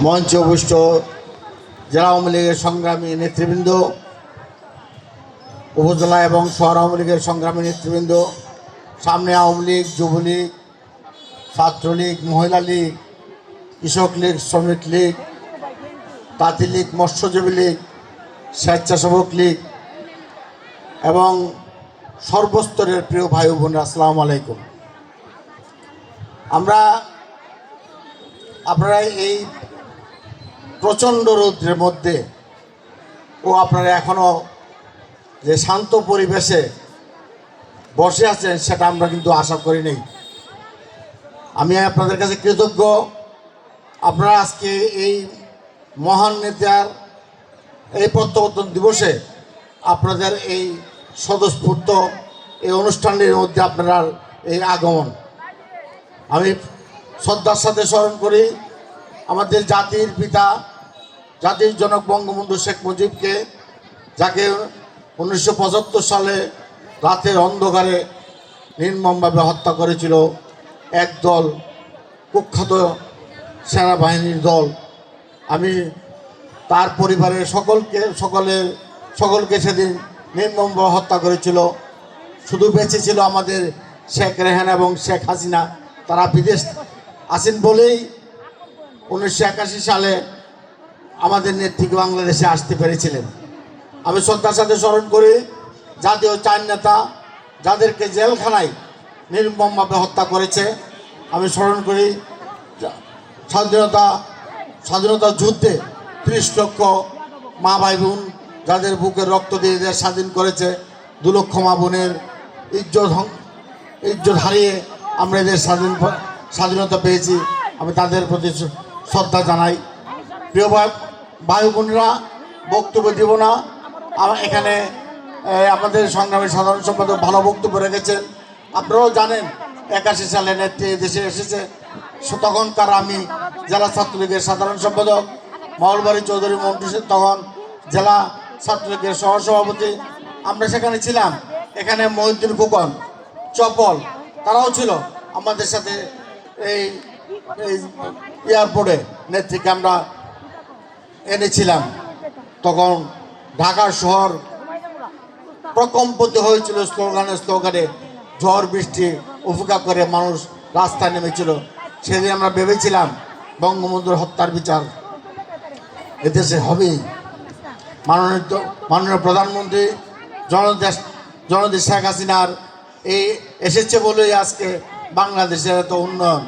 মঞ্চে উপস্থিত জেলা আওয়ামী লীগের সংগ্রামী নেতৃবৃন্দ, উপজেলা এবং শহর আওয়ামী লীগের সংগ্রামী নেতৃবৃন্দ, সামনে আওয়ামী লীগ, যুবলীগ, ছাত্রলীগ, মহিলা লীগ, কৃষক লীগ, শ্রমিক লীগ, তাঁতি লীগ, মৎস্যজীবী লীগ, স্বেচ্ছাসেবক লীগ এবং সর্বস্তরের প্রিয় ভাই বোনেরা, আসসালামু আলাইকুম। আপনারা এই প্রচণ্ড রৌদ্রের মধ্যে আপনারা এখনও যে শান্ত পরিবেশে বসে আছেন সেটা আমরা কিন্তু আশা করি নাই। আমি আপনাদের কাছে কৃতজ্ঞ। আপনারা আজকে এই মহান নেতার এই প্রত্যাবর্তন দিবসে আপনাদের এই স্বতঃস্ফূর্ত এই অনুষ্ঠানের মধ্যে আপনার এই আগমন আমি শ্রদ্ধার সাথে স্মরণ করি আমাদের জাতির পিতা, জাতির জনক বঙ্গবন্ধু শেখ মুজিবকে, যাকে 1975 সালে রাতের অন্ধকারে নির্মমভাবে হত্যা করেছিল একদল কুখ্যাত সেনাবাহিনীর দল। আমি তার পরিবারের সকলকে সেদিন নির্মমভাবে হত্যা করেছিল। শুধু বেঁচে ছিল আমাদের শেখ রেহানা এবং শেখ হাসিনা। তারা বিদেশ আছেন বলেই 1981 সালে আমাদের নেত্রীকে বাংলাদেশে আসতে পেরেছিলেন। আমি শ্রদ্ধার সাথে স্মরণ করি জাতীয় চার নেতা যাদেরকে জেলখানায় নির্মমভাবে হত্যা করেছে। আমি স্মরণ করি স্বাধীনতা যুদ্ধে 30 লক্ষ মা ভাই বোন যাদের বুকের রক্ত দিয়ে দেশ স্বাধীন করেছে। 2 লক্ষ মা বোনের ইজ্জত হারিয়ে আমরা এদের স্বাধীনতা পেয়েছি। আমি তাদের প্রতি শ্রদ্ধা জানাই। প্রিয় ভাই বোনেরা, বক্তব্য দিব না। এখানে আমাদের সংগ্রামী সাধারণ সম্পাদক ভালো বক্তব্য রেখেছেন। আপনারাও জানেন 81 সালে নেত্রী দেশে এসেছে। তখনকার আমি জেলা ছাত্রলীগের সাধারণ সম্পাদক, মহলবাড়ি চৌধুরী মন্টু তখন জেলা ছাত্রলীগের সহসভাপতি। আমরা সেখানে ছিলাম। এখানে মহিউদ্দিন খোকন, চপল, তারাও ছিল আমাদের সাথে। এই এয়ারপোর্টে নেত্রীকে আমরা এনেছিলাম। তখন ঢাকার শহর প্রকম্পিত হয়েছিল স্লোগানে। ঝড় বৃষ্টি উপেক্ষা করে মানুষ রাস্তায় নেমেছিল। সেদিন আমরা ভেবেছিলাম বঙ্গবন্ধুর হত্যার বিচার এদেশে হবেই। মাননীয় প্রধানমন্ত্রী জনদেশ শেখ হাসিনার এই এসেছে বলেই আজকে বাংলাদেশের এত উন্নয়ন।